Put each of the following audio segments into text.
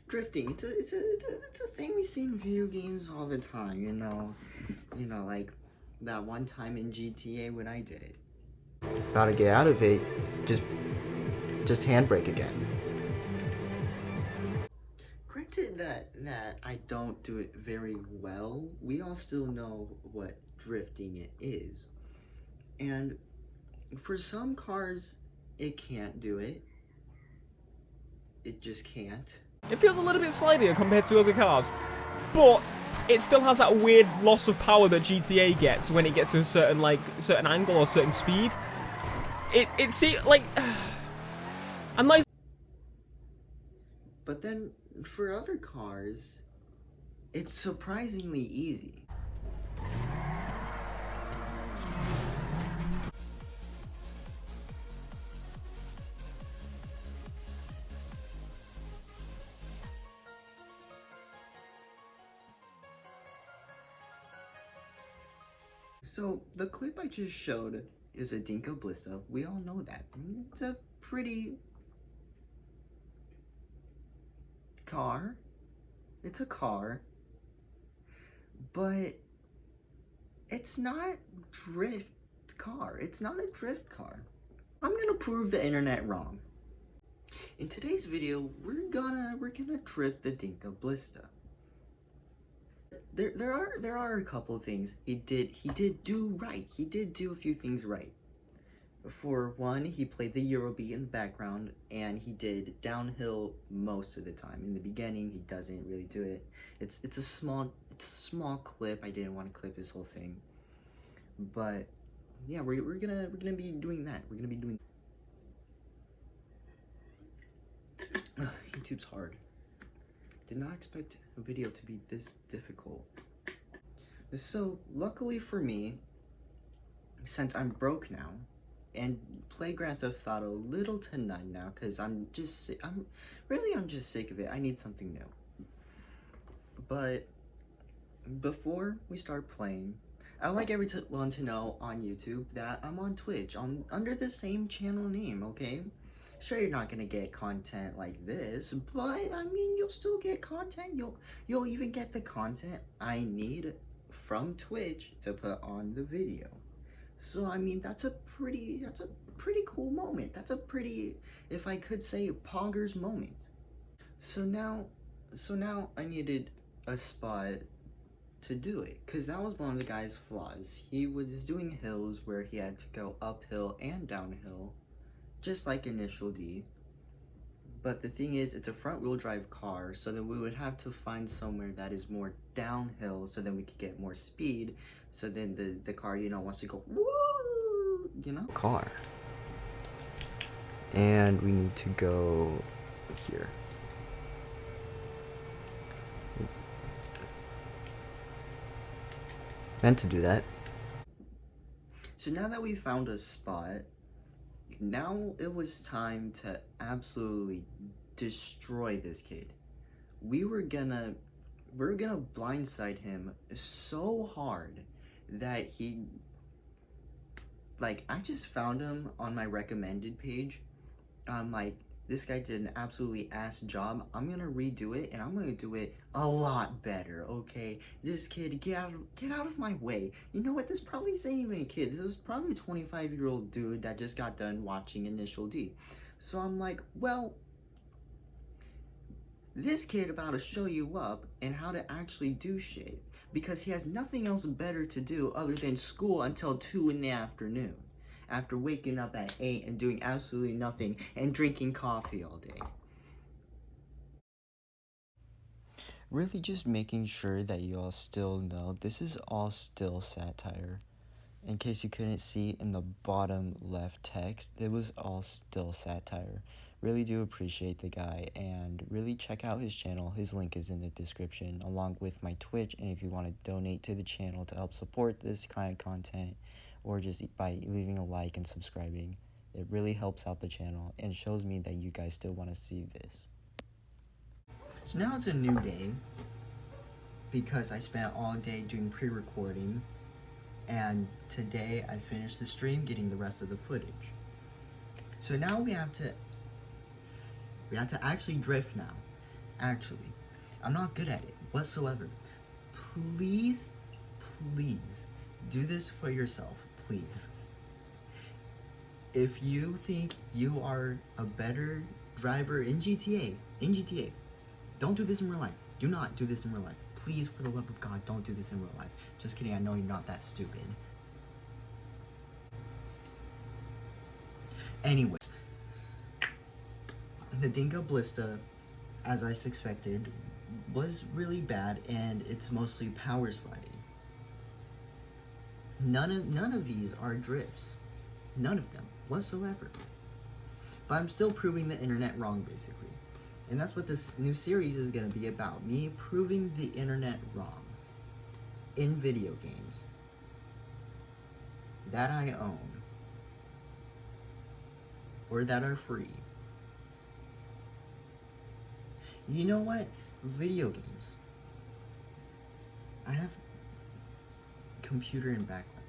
Drifting, it's a thing we see in video games all the time, like that one time in GTA when I did it. About to get out of it, just handbrake again. Granted that I don't do it very well, we all still know what drifting it is. And for some cars, it can't do it. It just can't. It feels a little bit slidier compared to other cars, but it still has that weird loss of power that GTA gets when it gets to a certain angle or certain speed. It seems like a nice. But then for other cars, it's surprisingly easy. So the clip I just showed is a Dinka blista. We all know that. It's a pretty car. It's a car. But it's not drift car. It's not a drift car. I'm gonna prove the internet wrong. In today's video, we're gonna drift the Dinka blista. There are a couple of things he did do right. He did do a few things right. For one, he played the Eurobeat in the background, and he did downhill most of the time. In the beginning, he doesn't really do it. It's a small clip. I didn't want to clip his whole thing, but yeah, we're gonna be doing that. We're gonna be doing. YouTube's hard. Did not expect a video to be this difficult. So luckily for me, since I'm broke now and play Grand Theft Auto little to none now, because I'm just sick of it. I need something new. But before we start playing, I'd like everyone to know on YouTube that I'm on Twitch under the same channel name, okay? Sure, you're not gonna get content like this, but I mean, you'll still get content. You'll even get the content I need from Twitch to put on the video. So I mean, that's a pretty cool moment. That's a pretty, if I could say, poggers moment. So now I needed a spot to do it, because that was one of the guy's flaws. He was doing hills where he had to go uphill and downhill, just like Initial D. But the thing is, it's a front wheel drive car, so then we would have to find somewhere that is more downhill so then we could get more speed, so then the car, wants to go woo, car. And we need to go here. Meant to do that. So now that we found a spot, now it was time to absolutely destroy this kid. We were gonna blindside him so hard that he, I just found him on my recommended page. This guy did an absolutely ass job. I'm gonna redo it, and I'm gonna do it a lot better, okay? This kid, get out of my way. You know what, this probably isn't even a kid. This is probably a 25-year-old dude that just got done watching Initial D. So I'm like, well, this kid about to show you up and how to actually do shit, because he has nothing else better to do other than school until 2 in the afternoon. After waking up at 8 and doing absolutely nothing and drinking coffee all day. Really just making sure that you all still know this is all still satire. In case you couldn't see in the bottom left text, it was all still satire. Really do appreciate the guy, and really check out his channel. His link is in the description, along with my Twitch, and if you want to donate to the channel to help support this kind of content, or just by leaving a like and subscribing. It really helps out the channel and shows me that you guys still want to see this. So now it's a new day, because I spent all day doing pre-recording, and today I finished the stream getting the rest of the footage. So now we have to actually drift now. Actually, I'm not good at it whatsoever. Please, please, do this for yourself, please. If you think you are a better driver in GTA, don't do this in real life. Do not do this in real life. Please, for the love of God, don't do this in real life. Just kidding, I know you're not that stupid. Anyway, the Dinka blista, as I suspected, was really bad, and it's mostly power sliding. None of these are drifts. None of them whatsoever. But I'm still proving the internet wrong, basically. And that's what this new series is going to be about. Me proving the internet wrong. In video games. That I own. Or that are free. You know what? Video games. I have computer in background.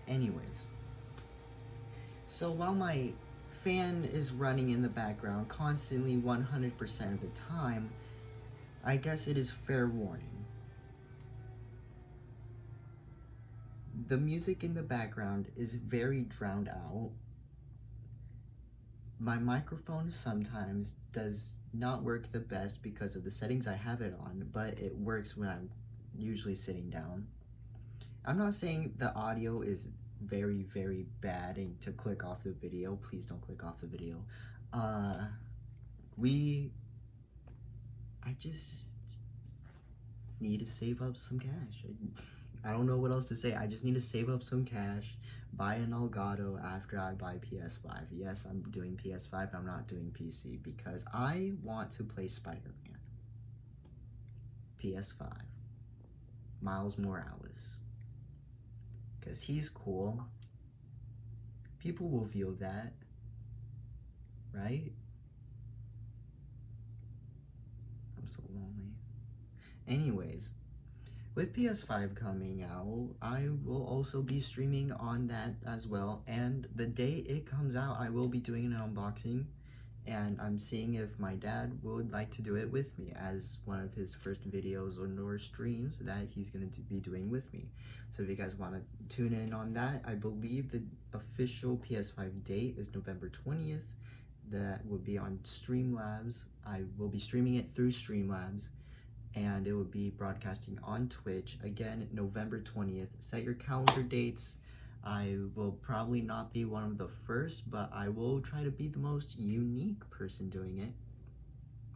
Anyways. So while my fan is running in the background constantly 100% of the time, I guess it is fair warning. The music in the background is very drowned out. My microphone sometimes does not work the best because of the settings I have it on, but it works when I'm usually sitting down. I'm not saying the audio is very, very bad and to click off the video. Please don't click off the video. I just need to save up some cash. I don't know what else to say. I just need to save up some cash, buy an Elgato after I buy PS5. Yes, I'm doing PS5, but I'm not doing PC because I want to play Spider-Man. PS5. Miles Morales. Because he's cool. People will feel that. Right? I'm so lonely. Anyways, with PS5 coming out, I will also be streaming on that as well. And the day it comes out, I will be doing an unboxing. And I'm seeing if my dad would like to do it with me as one of his first videos or streams that he's going to be doing with me. So if you guys want to tune in on that, I believe the official PS5 date is November 20th. That will be on Streamlabs. I will be streaming it through Streamlabs, and it will be broadcasting on Twitch, again, November 20th. Set your calendar dates. I will probably not be one of the first, but I will try to be the most unique person doing it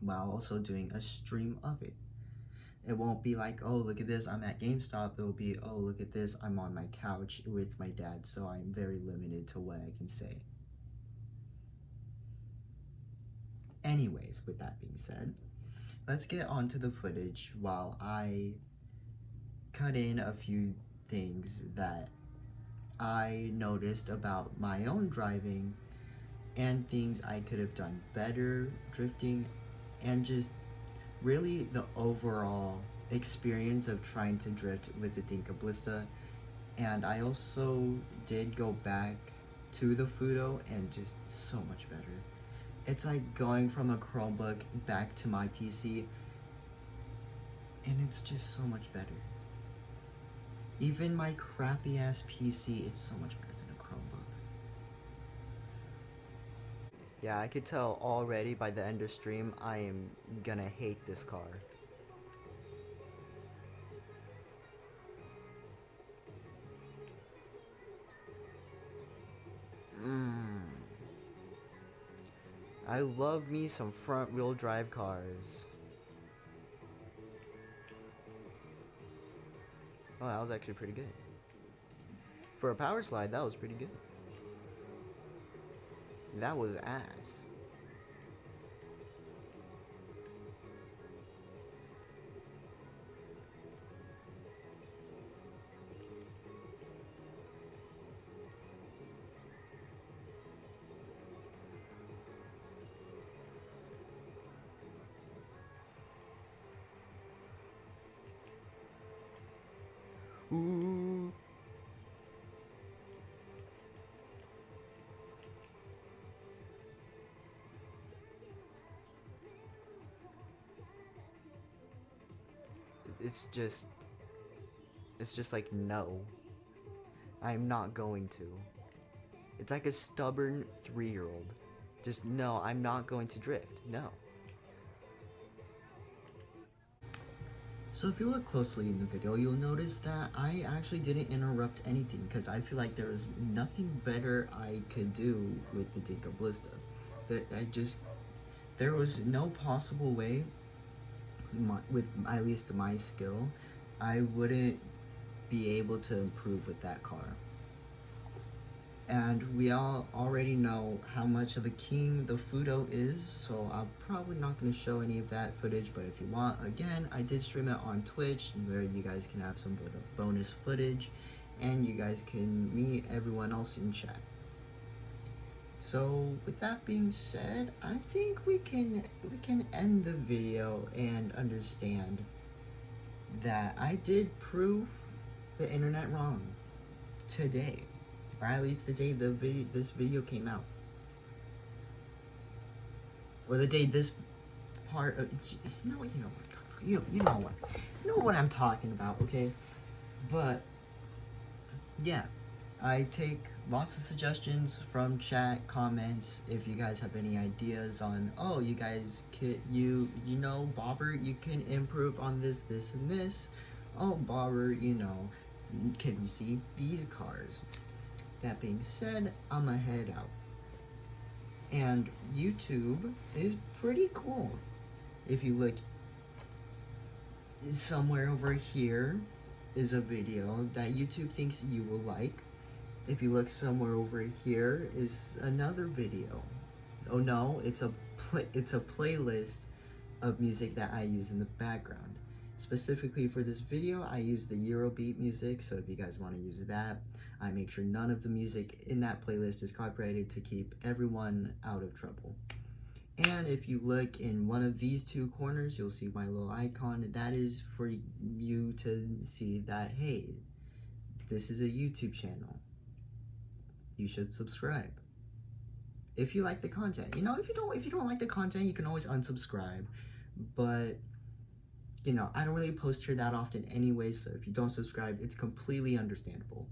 while also doing a stream of it. It won't be like, oh, look at this, I'm at GameStop. It will be, oh, look at this, I'm on my couch with my dad, so I'm very limited to what I can say. Anyways, with that being said, let's get on to the footage while I cut in a few things that I noticed about my own driving and things I could have done better drifting, and just really the overall experience of trying to drift with the Dinka blista. And I also did go back to the Fudo, and just so much better. It's like going from a Chromebook back to my PC, and it's just so much better. Even my crappy ass PC, it's so much better than a Chromebook. Yeah, I could tell already by the end of stream, I am gonna hate this car. I love me some front wheel drive cars. Oh, that was actually pretty good. For a power slide, that was pretty good. That was ass. Ooh. it's just like, no, I'm not going to. It's like a stubborn 3-year-old. Just, no, I'm not going to drift. No. So if you look closely in the video, you'll notice that I actually didn't interrupt anything because I feel like there was nothing better I could do with the Dinka blista. There was no possible way, with at least my skill, I wouldn't be able to improve with that car. And we all already know how much of a king the Fudo is, so I'm probably not going to show any of that footage, but if you want, again, I did stream it on Twitch, where you guys can have some bonus footage, and you guys can meet everyone else in chat. So, with that being said, I think we can end the video and understand that I did prove the internet wrong today. Or at least the day this video came out. Or the day this part of, you know what I'm talking about, okay? But yeah, I take lots of suggestions from chat, comments. If you guys have any ideas on, oh, you guys could, you know, Bobber, you can improve on this, and this. Oh, Bobber, you know, can we see these cars? That being said, I'ma head out. And YouTube is pretty cool. If you look somewhere over here is a video that YouTube thinks you will like. If you look somewhere over here is another video. Oh no, it's a playlist of music that I use in the background. Specifically for this video, I use the Eurobeat music, so if you guys want to use that, I make sure none of the music in that playlist is copyrighted to keep everyone out of trouble. And if you look in one of these two corners, you'll see my little icon. That is for you to see that, hey, this is a YouTube channel. You should subscribe. If you like the content. You know, if you don't like the content, you can always unsubscribe. But you know, I don't really post here that often anyway, so if you don't subscribe, it's completely understandable.